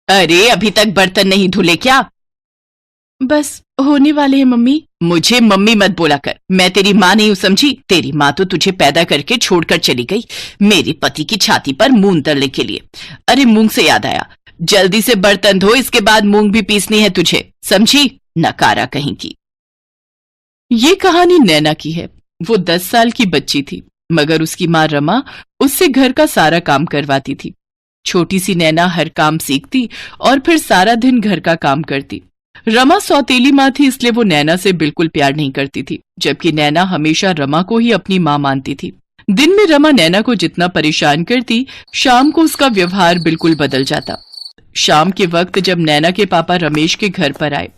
अरे अभी तक बर्तन नहीं धुले क्या? बस होने वाले हैं मम्मी। मुझे मम्मी मत बोला कर, मैं तेरी माँ नहीं हूँ समझी। तेरी माँ तो तुझे पैदा करके छोड़कर चली गई मेरे पति की छाती पर मूंग तलने के लिए। अरे मूंग से याद आया, जल्दी से बर्तन धो, इसके बाद मूंग भी पीसनी है तुझे, समझी? नकारा कहीं की। ये कहानी नैना की है। वो 10 साल की बच्ची थी, मगर उसकी माँ रमा उससे घर का सारा काम करवाती थी। छोटी सी नैना हर काम सीखती और फिर सारा दिन घर का काम करती। रमा सौतेली माँ थी, इसलिए वो नैना से बिल्कुल प्यार नहीं करती थी, जबकि नैना हमेशा रमा को ही अपनी माँ मानती थी। दिन में रमा नैना को जितना परेशान करती, शाम को उसका व्यवहार बिल्कुल बदल जाता। शाम के वक्त जब नैना के पापा रमेश के घर पर आए।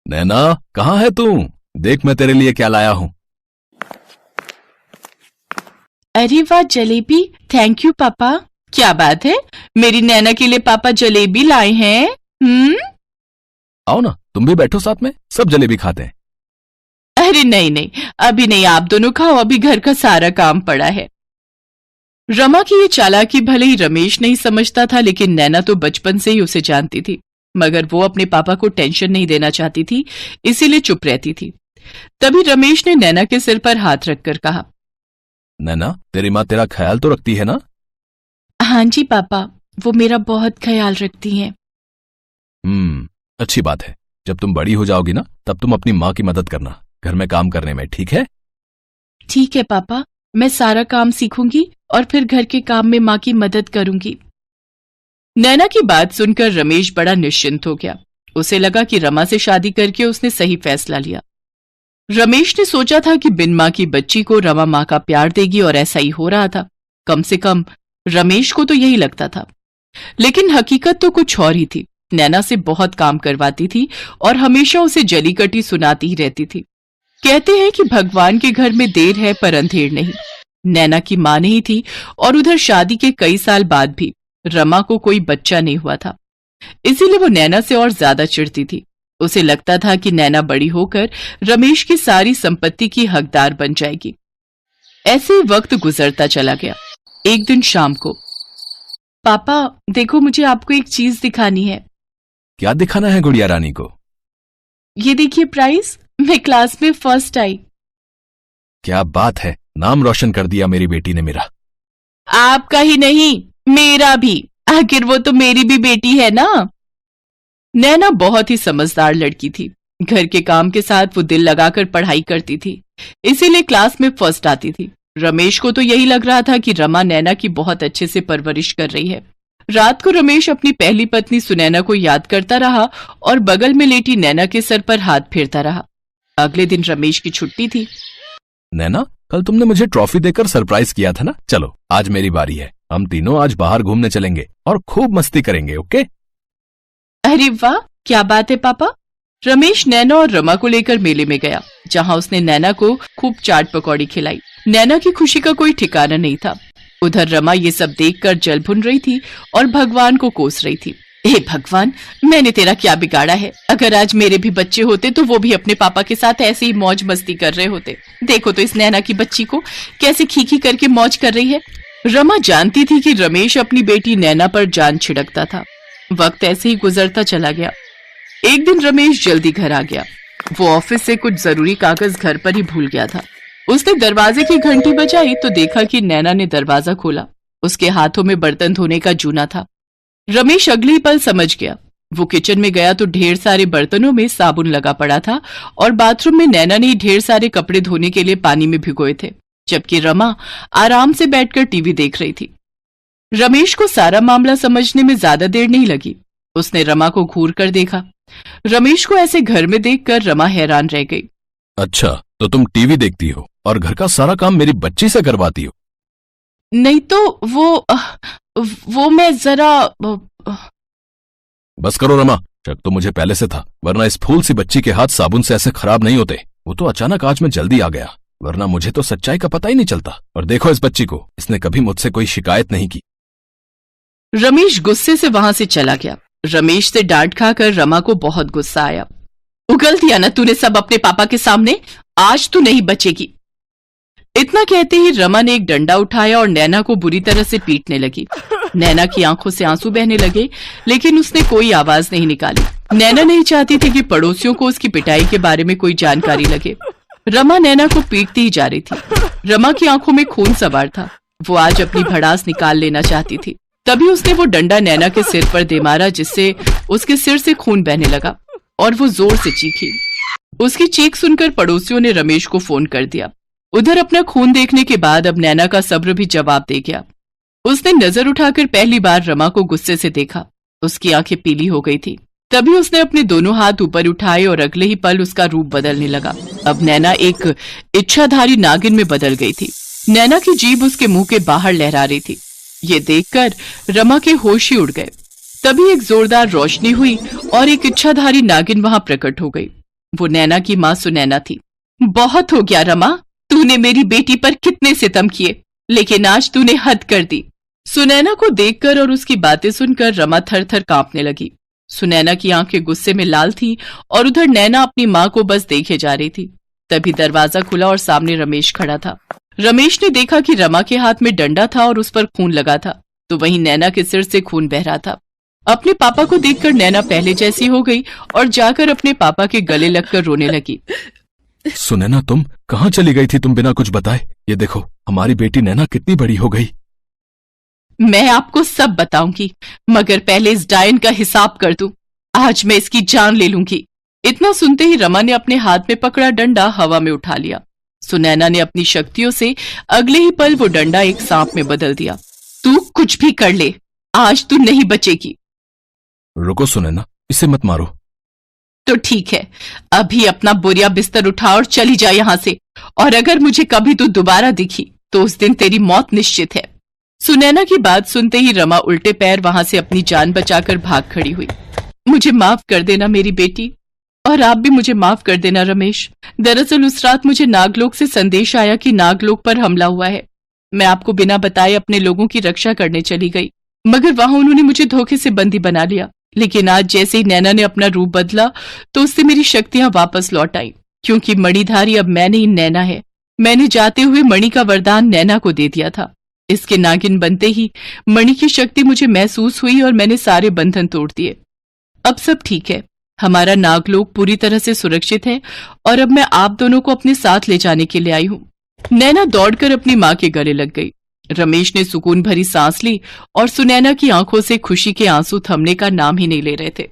नैना, कहाँ है तू? देख मैं तेरे लिए क्या लाया हूँ। अरे वाह, जलेबी। थैंक यू पापा। क्या बात है, मेरी नैना के लिए पापा जलेबी लाए हैं? आओ ना, तुम भी बैठो साथ में, सब जलेबी खाते हैं। अरे नहीं नहीं, अभी नहीं, आप दोनों खाओ, अभी घर का सारा काम पड़ा है। रमा की ये चालाकी भले ही रमेश नहीं समझता था, लेकिन नैना तो बचपन से ही उसे जानती थी। मगर वो अपने पापा को टेंशन नहीं देना चाहती थी, इसीलिए चुप रहती थी। तभी रमेश ने नैना के सिर पर हाथ रखकर कहा, नैना, तेरी माँ तेरा ख्याल तो रखती है ना? हाँ जी पापा, वो मेरा बहुत ख्याल रखती हैं। अच्छी बात है। जब तुम बड़ी हो जाओगी ना, तब तुम अपनी माँ की मदद करना घर में काम करने में, ठीक है? ठीक है पापा, मैं सारा काम सीखूंगी और फिर घर के काम में माँ की मदद करूंगी। नैना की बात सुनकर रमेश बड़ा निश्चिंत हो गया। उसे लगा कि रमा से शादी करके उसने सही फैसला लिया। रमेश ने सोचा था कि बिन माँ की बच्ची को रमा माँ का प्यार देगी, और ऐसा ही हो रहा था। कम से कम रमेश को तो यही लगता था, लेकिन हकीकत तो कुछ और ही थी। नैना से बहुत काम करवाती थी और हमेशा उसे जली कटी सुनाती ही रहती थी। कहते हैं कि भगवान के घर में देर है पर अंधेर नहीं। नैना की माँ नहीं थी, और उधर शादी के कई साल बाद भी रमा को कोई बच्चा नहीं हुआ था। इसीलिए वो नैना से और ज्यादा चिढ़ती थी। उसे लगता था कि नैना बड़ी होकर रमेश की सारी संपत्ति की हकदार बन जाएगी। ऐसे ही वक्त गुजरता चला गया। एक दिन शाम को, पापा देखो, मुझे आपको एक चीज दिखानी है। क्या दिखाना है गुड़िया रानी को? ये देखिए प्राइज, मैं क्लास में फर्स्ट आई। क्या बात है, नाम रोशन कर दिया मेरी बेटी ने मेरा। आपका ही नहीं, मेरा भी, आखिर वो तो मेरी भी बेटी है ना। नैना बहुत ही समझदार लड़की थी। घर के काम के साथ वो दिल लगाकर पढ़ाई करती थी, इसीलिए क्लास में फर्स्ट आती थी। रमेश को तो यही लग रहा था कि रमा नैना की बहुत अच्छे से परवरिश कर रही है। रात को रमेश अपनी पहली पत्नी सुनैना को याद करता रहा और बगल में लेटी नैना के सर पर हाथ फेरता रहा। अगले दिन रमेश की छुट्टी थी। नैना, कल तुमने मुझे ट्रॉफी देकर सरप्राइज किया था ना? चलो आज मेरी बारी है, हम तीनों आज बाहर घूमने चलेंगे और खूब मस्ती करेंगे, ओके? अरे वाह, क्या बात है पापा। रमेश नैना और रमा को लेकर मेले में गया, जहां उसने नैना को खूब चाट पकौड़ी खिलाई। नैना की खुशी का कोई ठिकाना नहीं था। उधर रमा ये सब देखकर जल भुन रही थी और भगवान को कोस रही थी। हे भगवान, मैंने तेरा क्या बिगाड़ा है? अगर आज मेरे भी बच्चे होते तो वो भी अपने पापा के साथ ऐसे ही मौज मस्ती कर रहे होते। देखो तो इस नैना की बच्ची को कैसे खीखी करके मौज कर रही है। रमा जानती थी कि रमेश अपनी बेटी नैना पर जान छिड़कता था। वक्त ऐसे ही गुजरता चला गया। एक दिन रमेश जल्दी घर आ गया। वो ऑफिस से कुछ जरूरी कागज घर पर ही भूल गया था। उसने दरवाजे की घंटी बजाई तो देखा कि नैना ने दरवाजा खोला। उसके हाथों में बर्तन धोने का जूना था। रमेश अगले ही पल समझ गया। वो किचन में गया तो ढेर सारे बर्तनों में साबुन लगा पड़ा था और बाथरूम में नैना ने ढेर सारे कपड़े धोने के लिए पानी में भिगोए थे, जबकि रमा आराम से बैठकर टीवी देख रही थी। रमेश को सारा मामला समझने में ज्यादा देर नहीं लगी। उसने रमा को घूर कर देखा। रमेश को ऐसे घर में देखकर रमा हैरान रह गई। अच्छा, तो तुम टीवी देखती हो और घर का सारा काम मेरी बच्ची से करवाती हो? नहीं तो वो मैं जरा। बस करो रमा, शक तो मुझे पहले से था, वरना इस फूल सी बच्ची के हाथ साबुन से ऐसे खराब नहीं होते। वो तो अचानक आज में जल्दी आ गया, वरना मुझे तो सच्चाई का पता ही नहीं चलता। और देखो इस बच्ची को, इसने कभी मुझसे कोई शिकायत नहीं की। रमेश गुस्से से वहां से चला गया। रमेश से डांट खाकर रमा को बहुत गुस्सा आया। उगल दिया ना तूने सब अपने पापा के सामने, आज तू नहीं बचेगी। इतना कहते ही रमा ने एक डंडा उठाया और नैना को बुरी तरह से पीटने लगी। नैना की आंखों से आंसू बहने लगे, लेकिन उसने कोई आवाज नहीं निकाली। नैना नहीं चाहती थी कि पड़ोसियों को उसकी पिटाई के बारे में कोई जानकारी लगे। रमा नैना को पीटती ही जा रही थी। रमा की आंखों में खून सवार था। वो आज अपनी भड़ास निकाल लेना चाहती थी। तभी उसने वो डंडा नैना के सिर पर दे मारा, जिससे उसके सिर से खून बहने लगा और वो जोर से चीखी। उसकी चीख सुनकर पड़ोसियों ने रमेश को फोन कर दिया। उधर अपना खून देखने के बाद अब नैना का सब्र भी जवाब दे गया। उसने नजर उठाकर पहली बार रमा को गुस्से से देखा। उसकी आंखें पीली हो गई थी। तभी उसने अपने दोनों हाथ ऊपर उठाए और अगले ही पल उसका रूप बदलने लगा। अब नैना एक इच्छाधारी नागिन में बदल गई थी। नैना की जीभ उसके मुंह के बाहर लहरा रही थी। ये देखकर रमा के होश ही उड़ गए। तभी एक जोरदार रोशनी हुई और एक इच्छाधारी नागिन वहां प्रकट हो गई। वो नैना की माँ सुनैना थी। बहुत हो गया रमा, तूने मेरी बेटी पर कितने सितम किए, लेकिन आज तूने हद कर दी। सुनैना को देखकर और उसकी बातें सुनकर रमा थर थर कांपने लगी। सुनैना की आंखें गुस्से में लाल थी और उधर नैना अपनी माँ को बस देखे जा रही थी। तभी दरवाजा खुला और सामने रमेश खड़ा था। रमेश ने देखा कि रमा के हाथ में डंडा था और उस पर खून लगा था, तो वहीं नैना के सिर से खून बह रहा था। अपने पापा को देखकर नैना पहले जैसी हो गई और जाकर अपने पापा के गले लगकर रोने लगी। सुनैना, तुम कहाँ चली गई थी तुम बिना कुछ बताए? ये देखो, हमारी बेटी नैना कितनी बड़ी हो गई। मैं आपको सब बताऊंगी, मगर पहले इस डायन का हिसाब कर दूं। आज मैं इसकी जान ले लूंगी। इतना सुनते ही रमा ने अपने हाथ में पकड़ा डंडा हवा में उठा लिया। सुनैना ने अपनी शक्तियों से अगले ही पल वो डंडा एक सांप में बदल दिया। तू कुछ भी कर ले, आज तू नहीं बचेगी। रुको सुनैना, इसे मत मारो। तो ठीक है, अभी अपना बोरिया बिस्तर उठा और चली जा यहाँ से, और अगर मुझे कभी तू दोबारा दिखी तो उस दिन तेरी मौत निश्चित है। सुनैना की बात सुनते ही रमा उल्टे पैर वहां से अपनी जान बचाकर भाग खड़ी हुई। मुझे माफ कर देना मेरी बेटी, और आप भी मुझे माफ कर देना रमेश। दरअसल उस रात मुझे नागलोक से संदेश आया कि नागलोक पर हमला हुआ है। मैं आपको बिना बताए अपने लोगों की रक्षा करने चली गई, मगर वहां उन्होंने मुझे धोखे से बंदी बना लिया। लेकिन आज जैसे ही नैना ने अपना रूप बदला तो उससे मेरी शक्तियां वापस लौट आई, क्योंकि मणिधारी अब मैं नहीं नैना है। मैंने जाते हुए मणि का वरदान नैना को दे दिया था। इसके नागिन बनते ही मणि की शक्ति मुझे महसूस हुई और मैंने सारे बंधन तोड़ दिए। अब सब ठीक है, हमारा नागलोक पूरी तरह से सुरक्षित है और अब मैं आप दोनों को अपने साथ ले जाने के लिए आई हूँ। नैना दौड़कर अपनी माँ के गले लग गई। रमेश ने सुकून भरी सांस ली और सुनैना की आंखों से खुशी के आंसू थमने का नाम ही नहीं ले रहे थे।